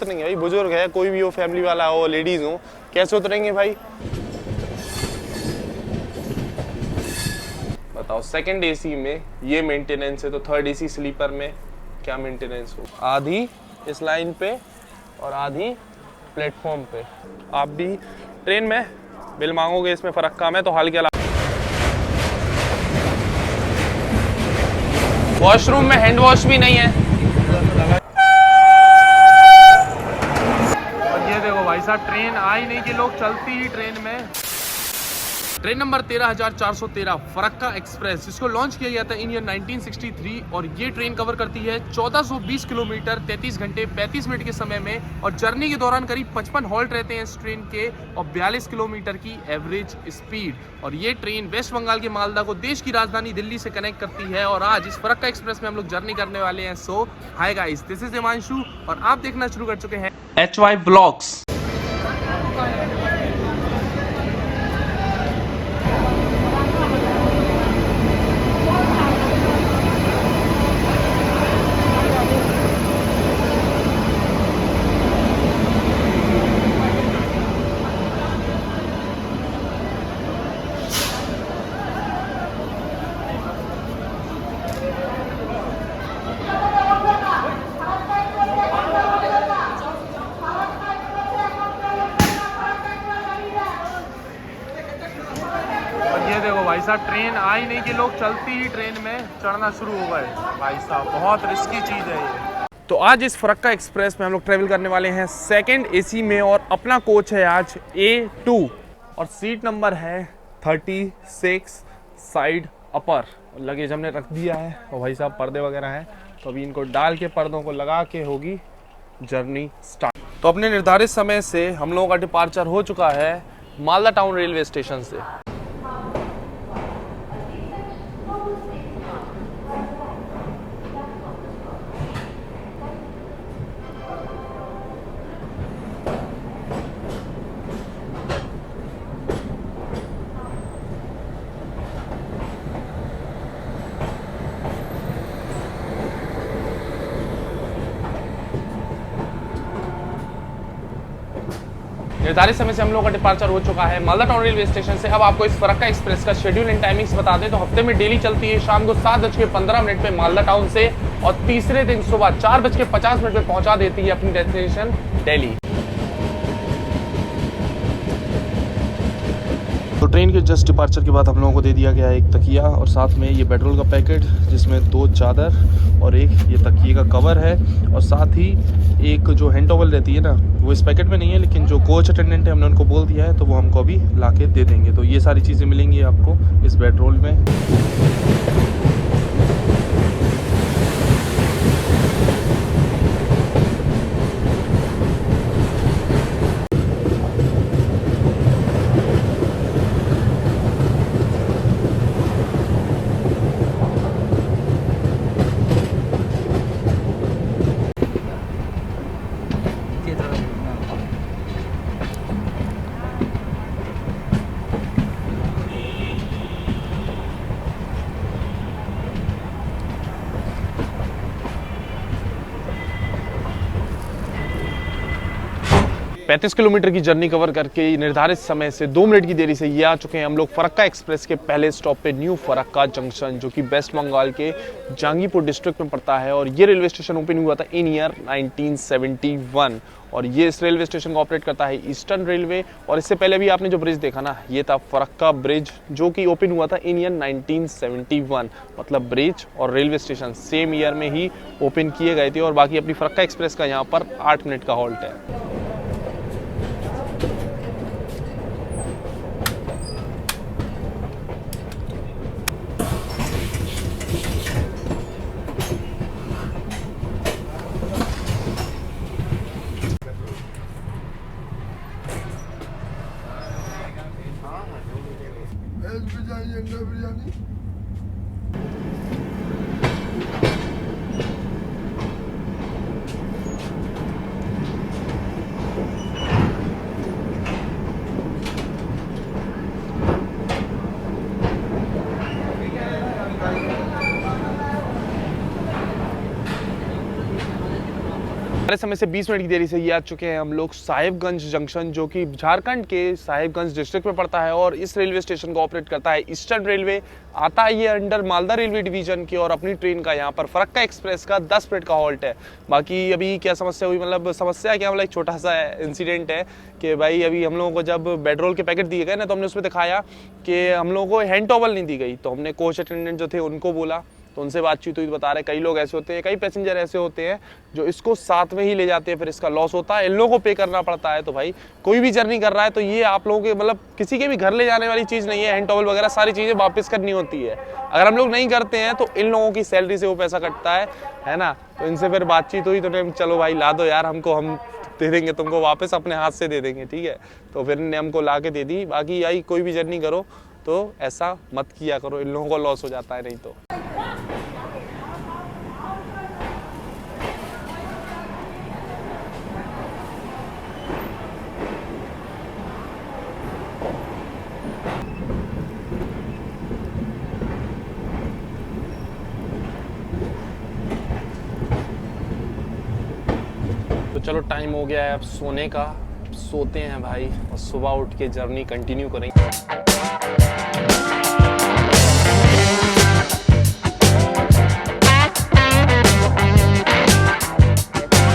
उतरेंगे भाई, बुजुर्ग है, कोई भी हो, फैमिली वाला हो, लेडीज हो, कैसे उतरेंगे भाई? बताओ, सेकंड एसी में ये मेंटेनेंस है तो थर्ड एसी स्लीपर में क्या मेंटेनेंस हो? आधी इस लाइन पे और आधी प्लेटफॉर्म पे। आप भी ट्रेन में बिल मांगोगे, इसमें फर्क कम है, तो हाल के अलावा वॉशरूम में हैंड वॉश भी नहीं है। और ये देखो भाई साहब, ट्रेन आई नहीं कि लोग चलती ही ट्रेन में। ट्रेन नंबर 13,413 फरक्का एक्सप्रेस, जिसको लॉन्च किया गया था इन ईयर 1963 और ये ट्रेन कवर करती है 1420 किलोमीटर 33 घंटे 35 मिनट के समय में। और जर्नी के दौरान करीब 55 हॉल्ट रहते हैं इस ट्रेन के और 42 किलोमीटर की एवरेज स्पीड। और ये ट्रेन वेस्ट बंगाल के मालदा को देश की राजधानी दिल्ली से कनेक्ट करती है। और आज इस फरक्का एक्सप्रेस में हम लोग जर्नी करने वाले हैं। So hi guys, this is Himanshu और आप देखना शुरू कर चुके हैं HY व्लॉग्स। ये देखो भाई साहब, ट्रेन आई नहीं कि लोग चलती ही ट्रेन में चढ़ना शुरू हो गए। भाई साहब बहुत रिस्की चीज़ है ये। तो आज इस फरक्का एक्सप्रेस में हम लोग ट्रेवल करने वाले हैं सेकंड एसी में और अपना कोच है आज A2 और सीट नंबर है 36 साइड अपर। लगेज हमने रख दिया है और भाई साहब पर्दे वगैरह हैं, तो अभी इनको डाल के पर्दों को लगा के होगी जर्नी स्टार्ट। तो अपने निर्धारित समय से हम लोगों का डिपार्चर हो चुका है मालदा टाउन रेलवे स्टेशन से। निर्धारित समय से हम लोगों का डिपार्चर हो चुका है मालदा टाउन रेलवे स्टेशन से। अब आपको इस फरक्का एक्सप्रेस का शेड्यूल एंड टाइमिंग्स बता दें तो हफ्ते में डेली चलती है शाम को 7:15 पे मालदा टाउन से और तीसरे दिन सुबह 4:50 पे पहुंचा देती है अपनी डेस्टिनेशन दिल्ली। तो ट्रेन के जस्ट डिपार्चर के बाद हम लोगों को दे दिया गया एक तकिया और साथ में ये पेट्रोल का पैकेट, जिसमें 2 चादर और एक ये तकिए का कवर है। और साथ ही एक जो हैंड टॉवल रहती है ना, वो इस पैकेट में नहीं है, लेकिन जो कोच अटेंडेंट है हमने उनको बोल दिया है तो वो हमको अभी ला के दे देंगे। तो ये सारी चीज़ें मिलेंगी आपको इस पेट्रोल में। पैंतीस किलोमीटर की जर्नी कवर करके निर्धारित समय से 2 मिनट की देरी से ये आ चुके हैं हम लोग फरक्का एक्सप्रेस के पहले स्टॉप पे, न्यू फरक्का जंक्शन, जो कि वेस्ट बंगाल के जहांगीरपुर डिस्ट्रिक्ट में पड़ता है। और ये रेलवे स्टेशन ओपन हुआ था इन ईयर 1971 और ये इस रेलवे स्टेशन को ऑपरेट करता है ईस्टर्न रेलवे। और इससे पहले भी आपने जो ब्रिज देखा ना, ये था फरक्का ब्रिज, जो कि ओपन हुआ था इन ईयर 1971। मतलब ब्रिज और रेलवे स्टेशन सेम ईयर में ही ओपन किए गए थे। और बाकी अपनी फरक्का एक्सप्रेस का यहाँ पर 8 मिनट का हॉल्ट है। बिरयानी, अंडा बिरयानी। निर्धारित समय से 20 मिनट की देरी से ये आ चुके हैं हम लोग साहिबगंज जंक्शन, जो कि झारखंड के साहिबगंज डिस्ट्रिक्ट में पड़ता है और इस रेलवे स्टेशन को ऑपरेट करता है ईस्टर्न रेलवे। आता है ये अंडर मालदा रेलवे डिवीजन की और अपनी ट्रेन का यहाँ पर फरक्का एक्सप्रेस का 10 मिनट का हॉल्ट है। बाकी अभी क्या समस्या हुई, मतलब समस्या क्या, मतलब एक छोटा सा इंसिडेंट है कि भाई अभी हम लोगों को जब बेडरोल के पैकेट दिए गए ना, तो हमने उसमें दिखाया कि हम लोगों को हैंड टॉवल नहीं दी गई। तो हमने कोच अटेंडेंट जो थे उनको बोला, तो उनसे बातचीत हुई, बता रहे कई लोग ऐसे होते हैं, कई पैसेंजर ऐसे होते हैं जो इसको साथ में ही ले जाते हैं, फिर इसका लॉस होता है, इन लोगों को पे करना पड़ता है। तो भाई कोई भी जर्नी कर रहा है तो ये आप लोगों के मतलब किसी के भी घर ले जाने वाली चीज़ नहीं है। हैंड टॉवल वगैरह सारी चीज़ें वापस करनी होती है। अगर हम लोग नहीं करते हैं तो इन लोगों की सैलरी से वो पैसा कटता है ना। तो इनसे फिर बातचीत हुई तो चलो भाई ला दो यार, हमको हम दे देंगे तुमको वापस, अपने हाथ से दे देंगे, ठीक है। तो फिर इन्हें हमको ला के दे दी। बाकी यही कोई भी जर्नी करो तो ऐसा मत किया करो, इन लोगों को लॉस हो जाता है नहीं तो। तो चलो टाइम हो गया है अब सोने का, सोते हैं भाई और सुबह उठ के जर्नी कंटिन्यू करेंगे।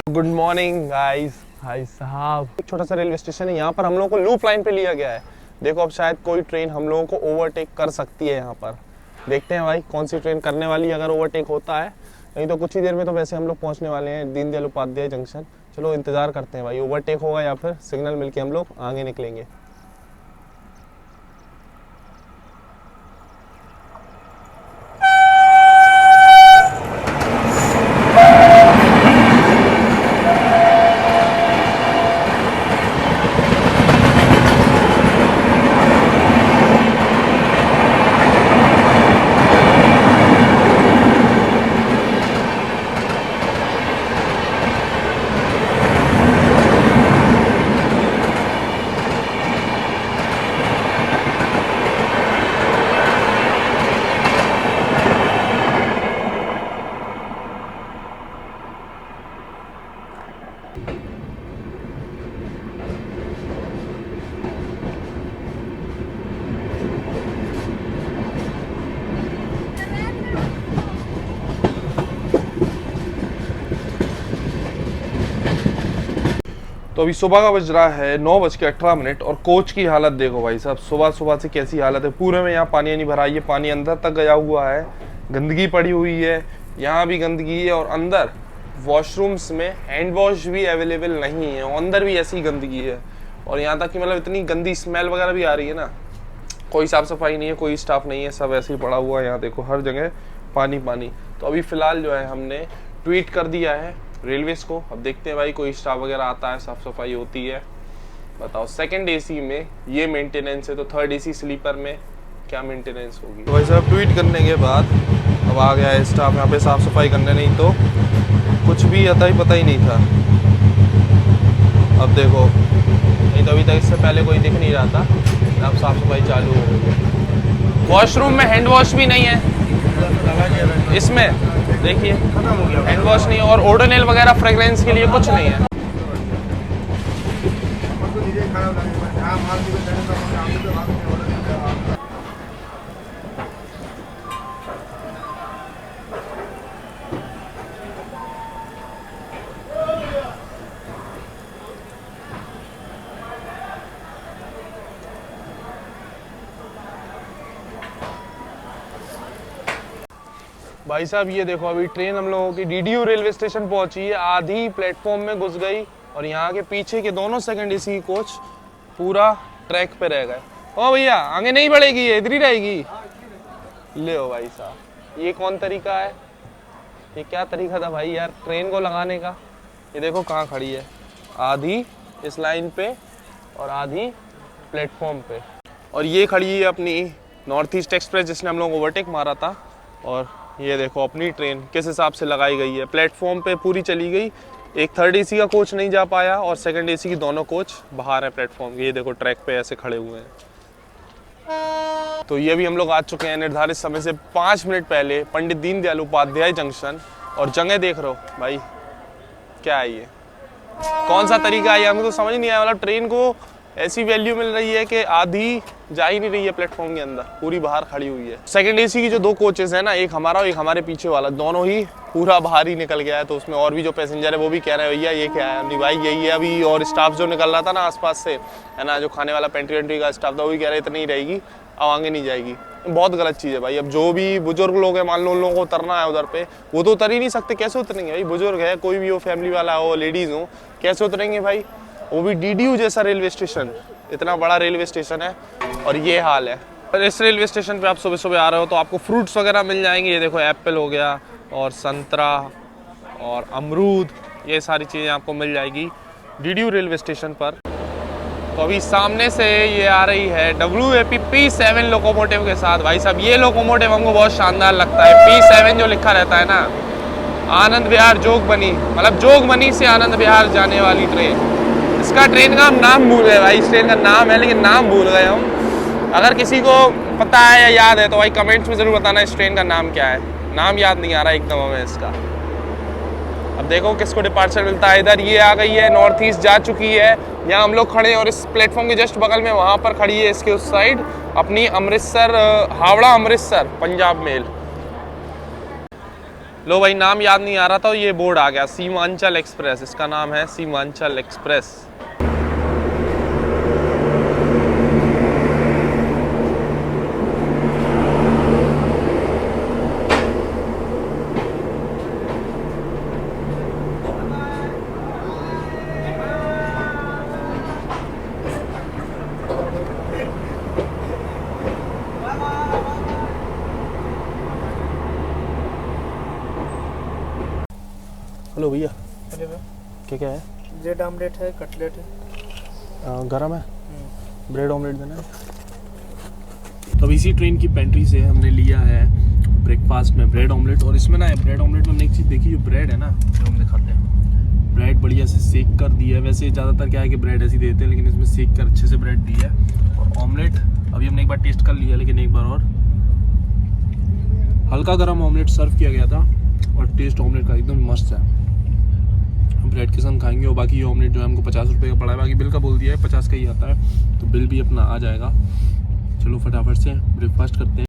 Good morning guys. भाई साहब एक छोटा सा रेलवे स्टेशन है, यहाँ पर हम लोगों को लूप लाइन पे लिया गया है। देखो अब शायद कोई ट्रेन हम लोगों को ओवरटेक कर सकती है यहाँ पर। देखते हैं भाई कौन सी ट्रेन करने वाली है, अगर ओवरटेक होता है। नहीं तो कुछ ही देर में तो वैसे हम लोग पहुँचने वाले हैं दीनदयाल उपाध्याय जंक्शन। चलो इंतज़ार करते हैं भाई, ओवरटेक होगा या फिर सिग्नल मिलके हम लोग आगे निकलेंगे। तो अभी सुबह का बज रहा है 9:18 और कोच की हालत देखो भाई साहब, सुबह सुबह से कैसी हालत है। पूरे में यहाँ पानी नहीं भरा, ये पानी अंदर तक गया हुआ है, गंदगी पड़ी हुई है, यहाँ भी गंदगी है और अंदर वॉशरूम्स में हैंड वॉश भी अवेलेबल नहीं है और अंदर भी ऐसी गंदगी है। और यहाँ तक कि मतलब इतनी गंदी स्मेल वगैरह भी आ रही है ना, कोई साफ सफाई नहीं है, कोई स्टाफ नहीं है, सब ऐसे ही पड़ा हुआ है। यहाँ देखो हर जगह पानी पानी। तो अभी फिलहाल जो है हमने ट्वीट कर दिया है रेलवेज को, अब देखते हैं भाई कोई स्टाफ वगैरह आता है, साफ सफाई होती है। बताओ सेकंड एसी में ये मेंटेनेंस है तो थर्ड एसी स्लीपर में क्या मेंटेनेंस होगी। तो भाई साहब ट्वीट करने के बाद अब आ गया है स्टाफ यहाँ पे साफ सफाई करने, नहीं तो कुछ भी आता ही पता ही नहीं था। अब देखो, नहीं तो अभी तक इससे पहले कोई दिख नहीं रहा था, अब साफ सफाई चालू हो गई है। वॉशरूम में हैंड वॉश भी नहीं है, इसमें देखिए हैंड वॉश नहीं और ओडोनिल वगैरह फ्रेग्रेंस के लिए कुछ नहीं है। भाई साहब ये देखो अभी ट्रेन हम लोगों की डीडीयू रेलवे स्टेशन पहुंची है, आधी प्लेटफॉर्म में घुस गई और यहाँ के पीछे के दोनों सेकंड एसी कोच पूरा ट्रैक पे रह गए। ओ भैया आगे नहीं बढ़ेगी, ये इधर ही रहेगी। ले ओ भाई साहब, ये कौन तरीका है, ये क्या तरीका था भाई यार ट्रेन को लगाने का। ये देखो कहाँ खड़ी है, आधी इस लाइन पे और आधी प्लेटफॉर्म पे। और ये खड़ी है अपनी नॉर्थ ईस्ट एक्सप्रेस जिसने हम लोग ओवरटेक मारा था। और ये देखो अपनी ट्रेन किस हिसाब से लगाई गई है, प्लेटफॉर्म पे पूरी चली गई। एक थर्ड एसी का कोच नहीं जा पाया और सेकंड एसी की दोनों कोच बाहर है प्लेटफॉर्म। ये देखो ट्रैक पे ऐसे खड़े हुए हैं। तो ये भी हम लोग आ चुके हैं निर्धारित समय से 5 मिनट पहले पंडित दीनदयाल उपाध्याय जंक्शन। और जगह देख रहे हो भाई क्या है, ये कौन सा तरीका है हमें तो समझ नहीं आया। मतलब ट्रेन को ऐसी वैल्यू मिल रही है कि आधी जा ही नहीं रही है प्लेटफॉर्म के अंदर, पूरी बाहर खड़ी हुई है। सेकंड एसी की जो 2 कोचेस है ना, एक हमारा और एक हमारे पीछे वाला, दोनों ही पूरा बाहर ही निकल गया है। तो उसमें और भी जो पैसेंजर है वो भी कह रहे हैं भैया ये क्या है। नहीं भाई यही है अभी। और स्टाफ जो निकल रहा था ना आसपास से, है ना, जो खाने वाला पेंट्री वेंट्री का स्टाफ था, वो भी कह रहे इतनी ही रहेगी, अब आगे नहीं जाएगी। बहुत गलत चीज़ है भाई। अब जो भी बुजुर्ग लोग हैं, मान लो उन लोगों को उतरना है उधर पे, वो तो उतर ही नहीं सकते। कैसे उतरेंगे भाई? बुजुर्ग है, कोई भी हो, फैमिली वाला हो, लेडीज़ हो, कैसे उतरेंगे भाई? वो भी DDU जैसा रेलवे स्टेशन, इतना बड़ा रेलवे स्टेशन है और ये हाल है। और इस रेलवे स्टेशन पे आप सुबह सुबह आ रहे हो तो आपको फ्रूट्स वगैरह मिल जाएंगे। ये देखो एप्पल हो गया और संतरा और अमरूद, ये सारी चीज़ें आपको मिल जाएगी DDU रेलवे स्टेशन पर। तो अभी सामने से ये आ रही है WAP P7 लोकोमोटिव के साथ। भाई साहब ये लोकोमोटिव हमको बहुत शानदार लगता है। P7 जो लिखा रहता है ना, आनंद विहार जोगबनी, मतलब जोगबनी से आनंद विहार जाने वाली ट्रेन। इसका ट्रेन का हम नाम भूल गए भाई। इस ट्रेन का नाम है लेकिन नाम भूल गए हम। अगर किसी को पता है या याद है तो भाई कमेंट्स में ज़रूर बताना इस ट्रेन का नाम क्या है। नाम याद नहीं आ रहा एकदम हमें इसका। अब देखो किसको डिपार्चर मिलता है। इधर ये आ गई है, नॉर्थ ईस्ट जा चुकी है। यहाँ हम लोग खड़े हैं और इस प्लेटफॉर्म के जस्ट बगल में वहाँ पर खड़ी है इसके उस साइड अपनी अमृतसर, हावड़ा अमृतसर पंजाब मेल। लो भाई नाम याद नहीं आ रहा था, ये बोर्ड आ गया, सीमांचल एक्सप्रेस। इसका नाम है सीमांचल एक्सप्रेस। हेलो भैया, क्या क्या है? ब्रेड ऑमलेट है, कटलेट है, गरम है, ब्रेड ऑमलेट देना है। तो अब इसी ट्रेन की पेंट्री से हमने लिया है ब्रेकफास्ट में ब्रेड ऑमलेट। और इसमें ना ब्रेड ऑमलेट में हमने एक चीज़ देखी, जो ब्रेड है ना, जो हम दिखाते हैं, ब्रेड बढ़िया से सेक कर दी है। वैसे ज़्यादातर क्या है कि ब्रेड ऐसी देते हैं, लेकिन इसमें सेक कर अच्छे से ब्रेड दी है। और ऑमलेट अभी हमने एक बार टेस्ट कर लिया, लेकिन एक बार और हल्का गर्म ऑमलेट सर्व किया गया था और टेस्ट ऑमलेट का एकदम मस्त है। ब्रेड के साथ खाएंगे। और बाकी ये ऑमलेट जो है हमको 50 रुपये का पड़ा है। बाकी बिल का बोल दिया है 50 का ही आता है, तो बिल भी अपना आ जाएगा। चलो फटाफट से ब्रेकफास्ट करते हैं।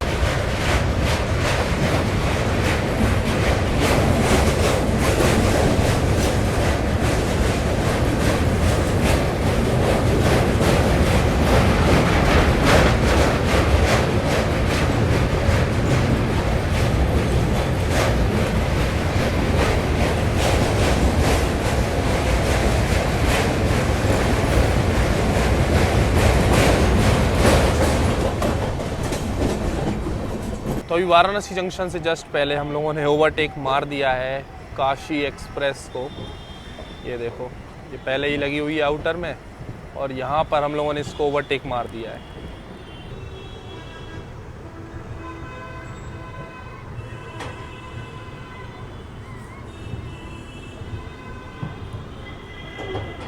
तो अभी वाराणसी जंक्शन से जस्ट पहले हम लोगों ने ओवरटेक मार दिया है काशी एक्सप्रेस को। ये देखो, ये पहले ही लगी हुई है आउटर में और यहाँ पर हम लोगों ने इसको ओवरटेक मार दिया है।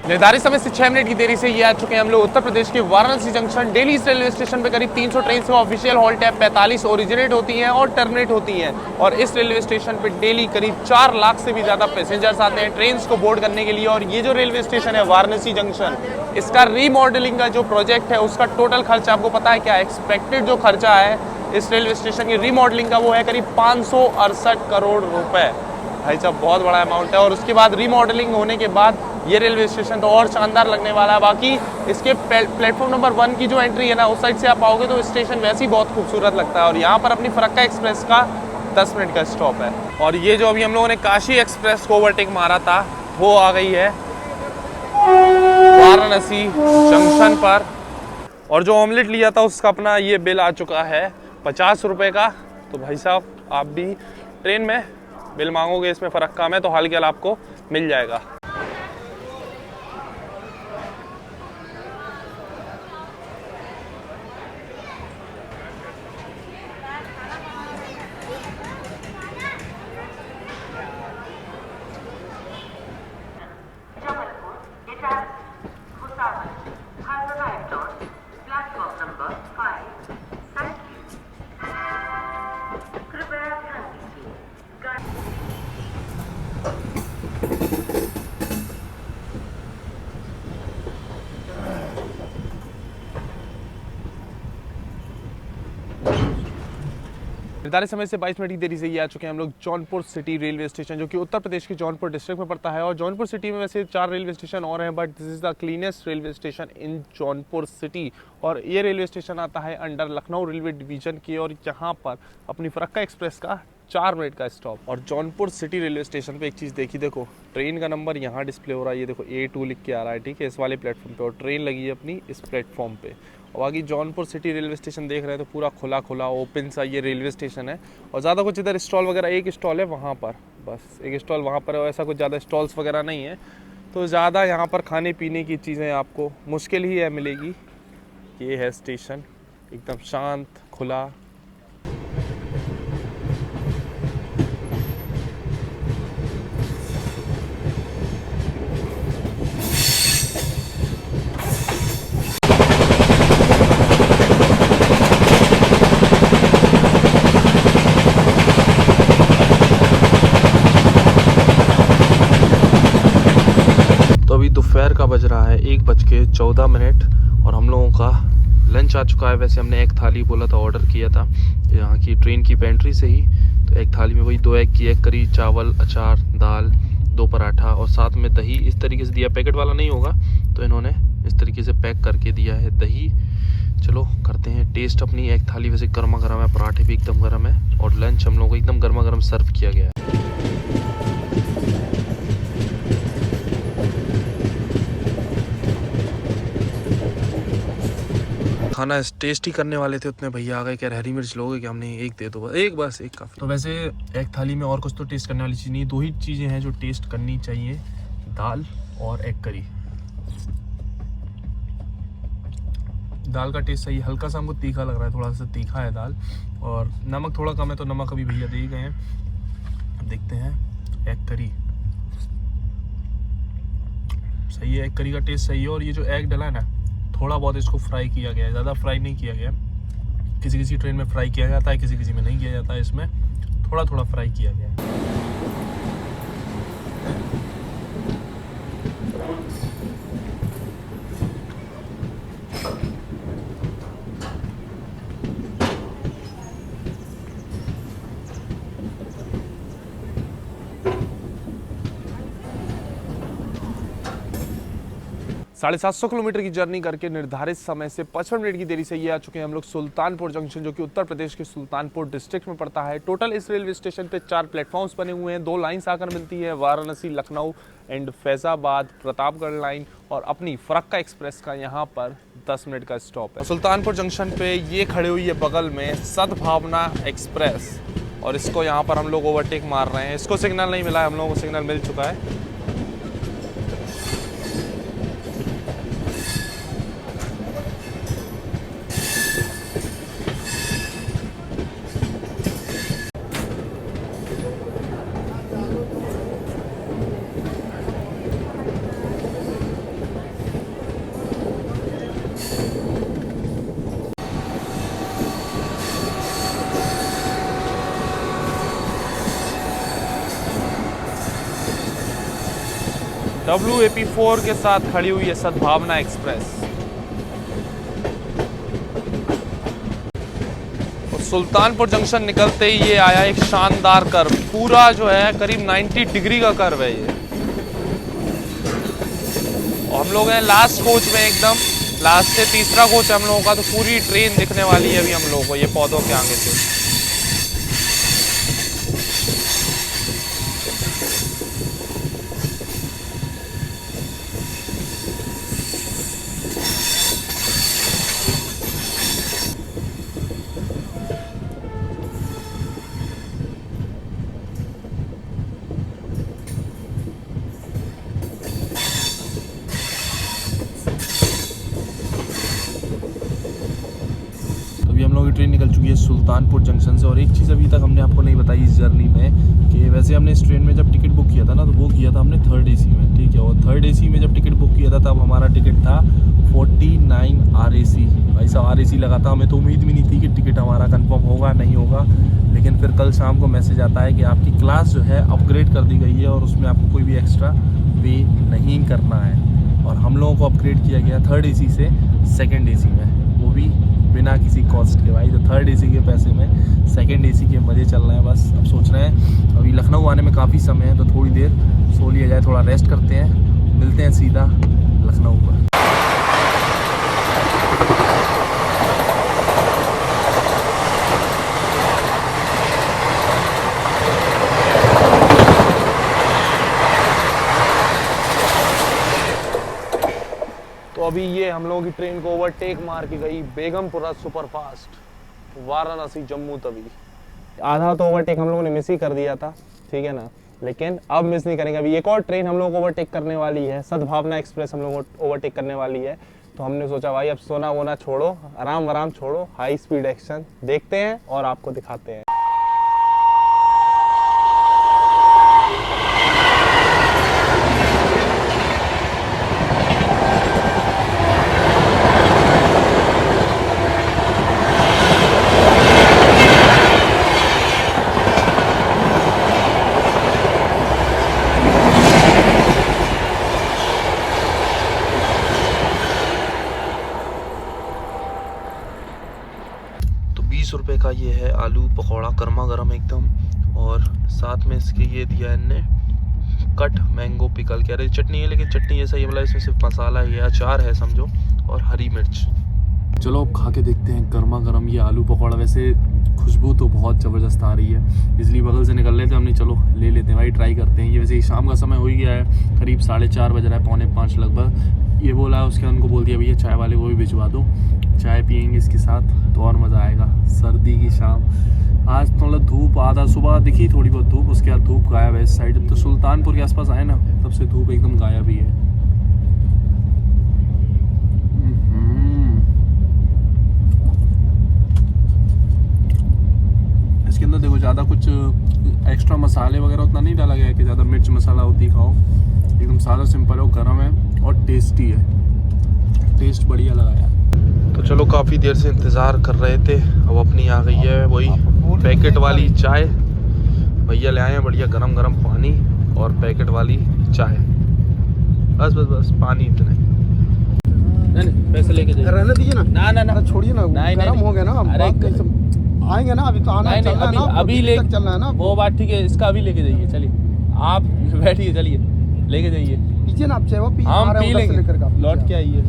निर्धारित समय से 6 मिनट की देरी से ये आ चुके हैं हम लोग उत्तर प्रदेश के Varanasi junction. Delhi railway station पे करीब 300 ट्रेन से ऑफिशियल हॉल्ट है, 45 ओरिजिनेट होती हैं और टर्मिनेट होती हैं। और इस रेलवे स्टेशन पे डेली करीब 4 लाख से भी ज़्यादा पैसेंजर्स आते हैं ट्रेन को बोर्ड करने के लिए। और ये जो रेलवे स्टेशन है वाराणसी जंक्शन, इसका रीमॉडलिंग का जो प्रोजेक्ट है उसका टोटल खर्चा आपको पता है क्या? एक्सपेक्टेड जो खर्चा है इस रेलवे स्टेशन की रीमॉडलिंग का वो है करीब 568 करोड़ रुपए। भाई साहब बहुत बड़ा अमाउंट है। और उसके बाद रीमॉडलिंग होने के बाद ये रेलवे स्टेशन तो और शानदार लगने वाला है। बाकी इसके प्लेटफॉर्म नंबर 1 की जो एंट्री है ना, उस साइड से आप आओगे तो स्टेशन वैसे ही बहुत खूबसूरत लगता है। और यहाँ पर अपनी फरक्का एक्सप्रेस का 10 मिनट का स्टॉप है। और ये जो अभी हम लोगों ने काशी एक्सप्रेस को ओवरटेक मारा था, वो आ गई है वाराणसी जंक्शन पर। और जो ऑमलेट लिया था उसका अपना ये बिल आ चुका है 50 रुपये का। तो भाई साहब आप भी ट्रेन में बिल मांगोगे इसमें फरक्का में तो हाल के हाल आपको मिल जाएगा। निर्धारित समय से 22 मिनट की देरी से ये आ चुके हैं हम लोग जौनपुर सिटी रेलवे स्टेशन, जो कि उत्तर प्रदेश के जौनपुर डिस्ट्रिक्ट में पड़ता है। और जौनपुर सिटी में वैसे 4 रेलवे स्टेशन और हैं, but this is the cleanest railway station in Jaunpur city. और ये रेलवे स्टेशन आता है अंडर लखनऊ रेलवे डिवीजन के, और यहाँ पर अपनी फरक्का एक्सप्रेस का 4 मिनट का स्टॉप। और जौनपुर सिटी रेलवे स्टेशन पे एक चीज़ देखी, देखो ट्रेन का नंबर यहाँ डिस्प्ले हो रहा है, ये देखो A2 लिख के आ रहा है, ठीक है, इस वाले प्लेटफॉर्म पे, और ट्रेन लगी है अपनी इस प्लेटफॉर्म पे। और बाकी जौनपुर सिटी रेलवे स्टेशन देख रहे हैं तो पूरा खुला खुला ओपन सा ये रेलवे स्टेशन है। और ज़्यादा कुछ इधर स्टॉल वगैरह, एक स्टॉल है वहाँ पर, बस एक स्टॉल वहाँ पर है, ऐसा कुछ ज़्यादा स्टॉल्स वगैरह नहीं है। तो ज़्यादा यहाँ पर खाने पीने की चीज़ें आपको मुश्किल ही है मिलेगी। ये है स्टेशन, एकदम शांत खुला। दोपहर का बज रहा है 1:14 और हम लोगों का लंच आ चुका है। वैसे हमने एक थाली बोला था, ऑर्डर किया था यहाँ की ट्रेन की पेंट्री से ही। तो एक थाली में वही 2 एग की, 1 करी, चावल, अचार, दाल, 2 पराठा और साथ में दही इस तरीके से दिया। पैकेट वाला नहीं होगा तो इन्होंने इस तरीके से पैक करके दिया है दही। चलो करते हैं टेस्ट अपनी। एक थाली वैसे गर्मा गर्म है, पराठे भी एकदम गर्म है, और लंच हम लोगों को एकदम गर्मा गर्म सर्व किया गया है। खाना टेस्टी करने वाले थे, उतने भैया आ गए, कह रहे हरी मिर्च लोगे क्या? हमने एक दे दो, बस एक काफ़ी। तो वैसे एक थाली में और कुछ तो टेस्ट करने वाली चीज़ नहीं, 2 ही चीज़ें हैं जो टेस्ट करनी चाहिए, दाल और एग करी। दाल का टेस्ट सही, हल्का सा हमको तीखा लग रहा है, थोड़ा सा तीखा है दाल, और नमक थोड़ा कम है, तो नमक अभी भैया दे ही गए हैं। देखते हैं एग करी, सही है, एग करी का टेस्ट सही है। और ये जो एग डला है ना, थोड़ा बहुत इसको फ्राई किया गया है, ज़्यादा फ्राई नहीं किया गया। किसी किसी ट्रेन में फ्राई किया जाता है, किसी किसी में नहीं किया जाता है, इसमें थोड़ा थोड़ा फ्राई किया गया है। साढ़े 700 किलोमीटर की जर्नी करके निर्धारित समय से 55 मिनट की देरी से ये आ चुके हैं हम लोग सुल्तानपुर जंक्शन, जो कि उत्तर प्रदेश के सुल्तानपुर डिस्ट्रिक्ट में पड़ता है। टोटल इस रेलवे स्टेशन पे 4 प्लेटफॉर्म्स बने हुए हैं, 2 लाइन्स आकर मिलती है, वाराणसी, लखनऊ एंड फैजाबाद, प्रतापगढ़ लाइन, और अपनी फरक्का एक्सप्रेस का यहाँ पर 10 मिनट का स्टॉप है। सुल्तानपुर जंक्शन पे ये खड़ी हुई है बगल में सद्भावना एक्सप्रेस, और इसको यहाँ पर हम लोग ओवरटेक मार रहे हैं। इसको सिग्नल नहीं मिला है, हम लोगों को सिग्नल मिल चुका है। WAP4 के साथ खड़ी हुई है सद्भावना एक्सप्रेस। और सुल्तानपुर जंक्शन निकलते ही ये आया एक शानदार कर्व, पूरा जो है करीब 90 डिग्री का कर्व है ये। और हम लोग हैं लास्ट कोच में, एकदम लास्ट से तीसरा कोच है हम लोगों का, तो पूरी ट्रेन दिखने वाली है अभी हम लोगों को ये पौधों के आगे से। ट्रेन निकल चुकी है सुल्तानपुर जंक्शन से। और एक चीज़ अभी तक हमने आपको नहीं बताई इस जर्नी में, कि वैसे हमने इस ट्रेन में जब टिकट बुक किया था ना, तो वो किया था हमने 3rd AC में, ठीक है। और 3rd AC में जब टिकट बुक किया था तब हमारा टिकट था 49 RAC। भाई साहब RAC लगा था, हमें तो उम्मीद भी नहीं थी कि टिकट हमारा कंफर्म होगा नहीं होगा। लेकिन फिर कल शाम को मैसेज आता है कि आपकी क्लास जो है अपग्रेड कर दी गई है, और उसमें आपको कोई भी एक्स्ट्रा पे नहीं करना है। और हम लोगों को अपग्रेड किया गया 3rd AC से 2nd AC में, वो भी बिना किसी कॉस्ट के भाई। तो थर्ड एसी के पैसे में सेकंड एसी के मज़े चल रहे हैं बस। अब सोच रहे हैं अभी लखनऊ आने में काफ़ी समय है, तो थोड़ी देर सो लिया जाए, थोड़ा रेस्ट करते हैं, मिलते हैं सीधा लखनऊ पर। तो अभी ये हम लोगों की ट्रेन को ओवरटेक मार के गई बेगमपुरा सुपरफास्ट, वाराणसी जम्मू तवी। आधा तो ओवरटेक हम लोगों ने मिस ही कर दिया था, ठीक है ना, लेकिन अब मिस नहीं करेंगे। अभी एक और ट्रेन हम लोगों को ओवरटेक करने वाली है, सद्भावना एक्सप्रेस हम लोगों को ओवरटेक करने वाली है। तो हमने सोचा भाई अब सोना वोना छोड़ो, आराम आराम छोड़ो, हाई स्पीड एक्शन देखते हैं और आपको दिखाते हैं। ₹20 का ये है आलू पकौड़ा, गर्मा गर्म एकदम, और साथ में इसके ये दिया है इनने कट मैंगो पिकल। कह रहे चटनी है, लेकिन चटनी जैसा ये मतलब इसमें सिर्फ मसाला है, अचार है समझो, और हरी मिर्च। चलो अब खा के देखते हैं गर्मा गर्म ये आलू पकौड़ा। वैसे खुशबू तो बहुत ज़बरदस्त आ रही है, इसलिए बगल से निकल रहे थे हमने, चलो ले लेते हैं भाई, ट्राई करते हैं। ये वैसे शाम का समय हो ही गया है, करीब 4:30 बज रहा है, 4:45 लगभग। ये बोला है उसके, उनको बोल दिया भैया चाय वाले को भी भिजवा दो, चाय पियेंगे इसके साथ तो और मज़ा आएगा। सर्दी की शाम, आज तो मतलब धूप आधा सुबह दिखी थोड़ी बहुत धूप, उसके बाद धूप गायब है इस साइड। जब तो सुल्तानपुर के आसपास आए ना तब से धूप एकदम गायब ही है। इसके अंदर देखो ज़्यादा कुछ एक्स्ट्रा मसाले वगैरह उतना नहीं डाला गया है कि ज़्यादा मिर्च मसाला होती खाओ, एकदम सादा सिंपल है, गर्म है और टेस्टी है, टेस्ट बढ़िया लगा यार। तो चलो काफ़ी देर से इंतज़ार कर रहे थे, अब अपनी आ गई है वही पैकेट वाली चाय। भैया ले आए हैं बढ़िया गरम गरम पानी और पैकेट वाली चाय, बस बस बस पानी इतने। नहीं पैसे लेके जाइए, रहने दीजिए ना, ना ना छोड़िए ना, गरम हो गया ना। अरे आएंगे ना, अभी तो आना नहीं चलना है ना, अभी ले चलना है ना। वो बात ठीक है, इसका अभी लेके जाइए, चलिए आप बैठिए, चलिए लेके जाइए, पीछे ना आप चाहे वो हम पी लेंगे, लौट के आइए।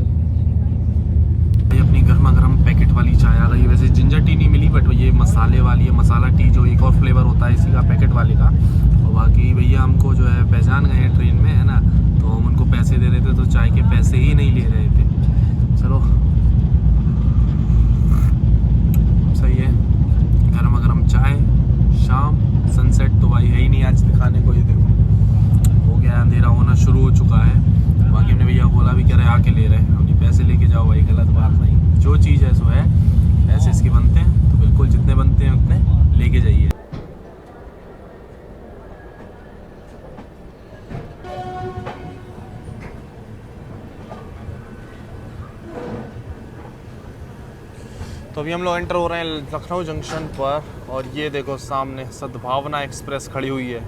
अपनी गर्मा गर्म पैकेट वाली चाय आ गई। वैसे जिंजर टी नहीं मिली, बट ये मसाले वाली है, मसाला टी, जो एक और फ्लेवर होता है इसी का पैकेट वाले का। और बाकी भैया हमको जो है पहचान गए हैं ट्रेन में, है ना, तो हम उनको पैसे दे रहे थे तो चाय के पैसे ही नहीं ले रहे थे। चलो सही है, गर्मा गर्म चाय, शाम, सनसेट तो भाई है ही नहीं आज दिखाने को। ये देखो हो गया, अंधेरा होना शुरू हो चुका है। बाकी हमने भैया बोला भी कह रहे आके ले रहे हैं, हमने पैसे लेके जाओ भाई, गलत बात नहीं, जो चीज़ है सो है, ऐसे इसके बनते हैं तो बिल्कुल जितने बनते हैं उतने लेके जाइए। तो अभी हम लोग एंटर हो रहे हैं लखनऊ जंक्शन पर, और ये देखो सामने सद्भावना एक्सप्रेस खड़ी हुई है,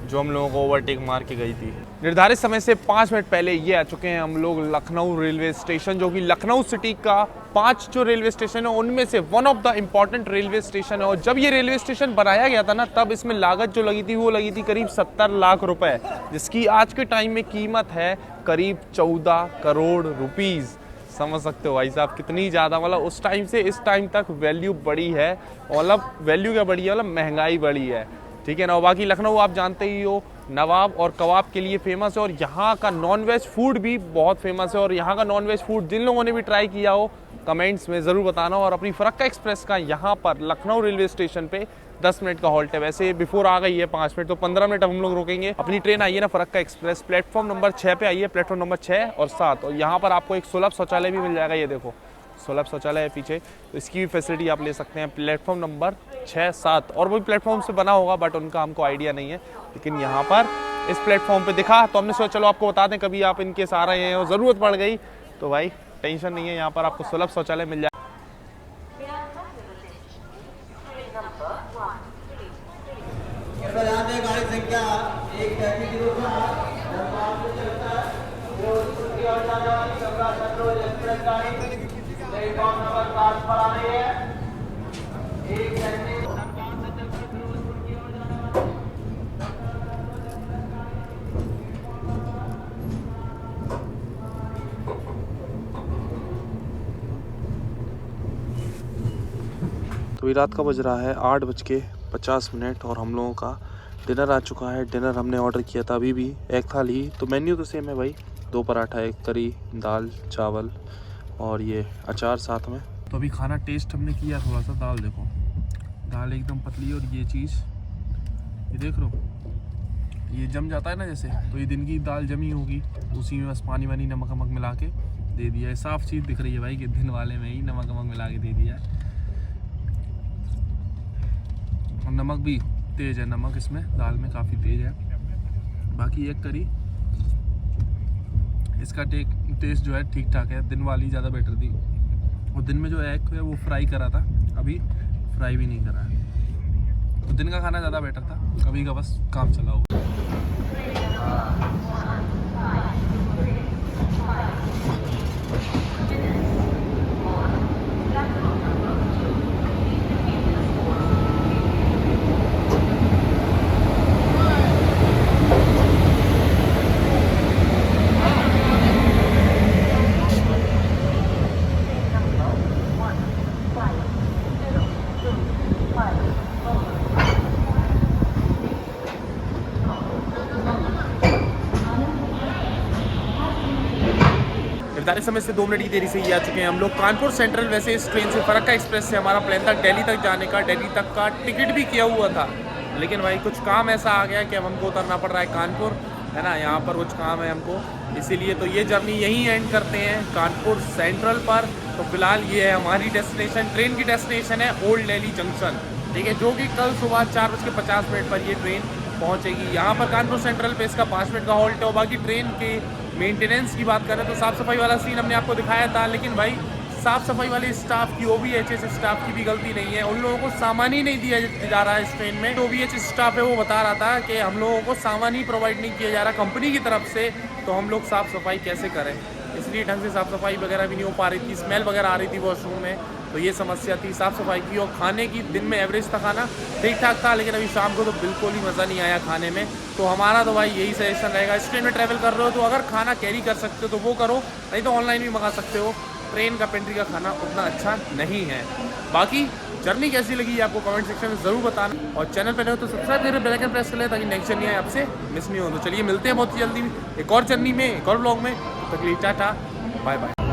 जो हम लोगों को ओवरटेक मार के गई थी। निर्धारित समय से 5 मिनट पहले ये आ चुके हैं हम लोग लखनऊ रेलवे स्टेशन, जो कि लखनऊ सिटी का 5 जो रेलवे स्टेशन है उनमें से one of the important railway station है। और जब ये रेलवे स्टेशन बनाया गया था ना, तब इसमें लागत जो लगी थी वो लगी थी करीब 70 लाख रुपए, जिसकी आज के टाइम में कीमत है करीब 14 करोड़ रुपीज़। समझ सकते हो भाई साहब कितनी ज़्यादा, मतलब उस टाइम से इस टाइम तक वैल्यू बढ़ी है, मतलब वैल्यू क्या बढ़ी है, मतलब महंगाई बढ़ी है, ठीक है ना। बाकी लखनऊ आप जानते ही हो नवाब और कबाब के लिए फेमस है, और यहाँ का नॉनवेज फूड भी बहुत फेमस है। और यहाँ का नॉनवेज फूड जिन लोगों ने भी ट्राई किया हो कमेंट्स में ज़रूर बताना। और अपनी फरक्का एक्सप्रेस का यहाँ पर लखनऊ रेलवे स्टेशन पे 10 मिनट का हॉल्ट है, वैसे बिफोर आ गई है 5 मिनट, तो 15 मिनट हम लोग रुकेंगे। अपनी ट्रेन आई है ना फरक्का एक्सप्रेस, प्लेटफॉर्म नंबर 6 पे आई है, प्लेटफॉर्म नंबर 6 और 7। और यहाँ पर आपको एक सुलभ शौचालय भी मिल जाएगा, ये देखो सुलभ शौचालय है पीछे, तो इसकी भी फैसिलिटी आप ले सकते हैं। प्लेटफॉर्म नंबर 6, 7 और वही प्लेटफॉर्म से बना होगा, बट उनका हमको आइडिया नहीं है, लेकिन यहाँ पर इस प्लेटफॉर्म पे दिखा, तो हमने सोचा चलो आपको बता दें, कभी आप इनके आ रहे हैं और ज़रूरत पड़ गई तो भाई टेंशन नहीं है, यहाँ पर आपको सुलभ शौचालय मिल जाए। गाड़ी संख्या 1 गाड़ी तो ये रात का बज रहा है 8:50 और हम लोगों का डिनर आ चुका है। डिनर हमने ऑर्डर किया था अभी भी एक थाली, तो मेन्यू तो सेम है भाई, 2 पराठा, 1 करी, दाल चावल और ये अचार साथ में। तो अभी खाना टेस्ट हमने किया थोड़ा सा। दाल देखो, दाल एकदम पतली, और ये चीज़ ये देख लो, ये जम जाता है ना जैसे, तो ये दिन की दाल जमी होगी, उसी में बस पानी वानी नमक वमक मिला के दे दिया है। साफ़ चीज़ दिख रही है भाई कि दिन वाले में ही नमक वमक मिला के दे दिया है। और नमक भी तेज़ है, नमक इसमें दाल में काफ़ी तेज़ है। बाकी एक करी, इसका टेस्ट जो है ठीक ठाक है, दिन वाली ज़्यादा बेटर थी। और दिन में जो एग है वो फ्राई करा था, अभी फ्राई भी नहीं करा है, तो दिन का खाना ज़्यादा बेटर था। अभी का बस काम चला हुआ। निर्धारित समय से 2 मिनट की देरी से ही आ चुके हैं हम लोग कानपुर सेंट्रल। वैसे इस ट्रेन से फरक्का एक्सप्रेस से हमारा प्लान था दिल्ली तक जाने का, दिल्ली तक का टिकट भी किया हुआ था, लेकिन भाई कुछ काम ऐसा आ गया कि अब हमको उतरना पड़ रहा है कानपुर, है ना, यहाँ पर कुछ काम है हमको, इसीलिए तो ये जर्नी यहीं एंड करते हैं कानपुर सेंट्रल पर। तो फिलहाल ये है हमारी डेस्टिनेशन, ट्रेन की डेस्टिनेशन है ओल्ड दिल्ली जंक्शन, ठीक है, जो कि कल सुबह 4:50 पर ये ट्रेन पहुँचेगी। यहाँ पर कानपुर सेंट्रल पे इसका 5 मिनट का हॉल्ट है। और बाकी ट्रेन के मेंटेनेंस की बात करें तो साफ़ सफाई वाला सीन हमने आपको दिखाया था, लेकिन भाई साफ़ सफाई वाले स्टाफ की, OVHS स्टाफ की भी गलती नहीं है। उन लोगों को सामान ही नहीं दिया जा रहा है इस ट्रेन में। OVHS स्टाफ है वो बता रहा था कि हम लोगों को सामान ही प्रोवाइड नहीं किया जा रहा कंपनी की तरफ से, तो हम लोग साफ़ सफाई कैसे करें, इसलिए ढंग से साफ़ सफाई वगैरह भी नहीं हो पा रही थी, स्मेल वगैरह आ रही थी वॉशरूम में, तो ये समस्या थी साफ़ सफाई की। और खाने की दिन में एवरेज था खाना, ठीक ठाक था, लेकिन अभी शाम को तो बिल्कुल ही मज़ा नहीं आया खाने में। तो हमारा तो भाई यही सजेशन रहेगा, इस ट्रेन में ट्रैवल कर रहे हो तो अगर खाना कैरी कर सकते हो तो वो करो, नहीं तो ऑनलाइन भी मंगा सकते हो। ट्रेन का पेंट्री का खाना उतना अच्छा नहीं है। बाकी जर्नी कैसी लगी है आपको कमेंट सेक्शन में ज़रूर बताना, और चैनल पर नहीं हो तो सब्सक्राइब करें, बेल आइकन प्रेस कर लें ताकि नेक्स्ट जर्नी आपसे मिस नहीं हो। तो चलिए मिलते हैं बहुत ही जल्दी एक और जर्नी में, एक और ब्लॉग में। तक के लिए टाटा, बाय बाय।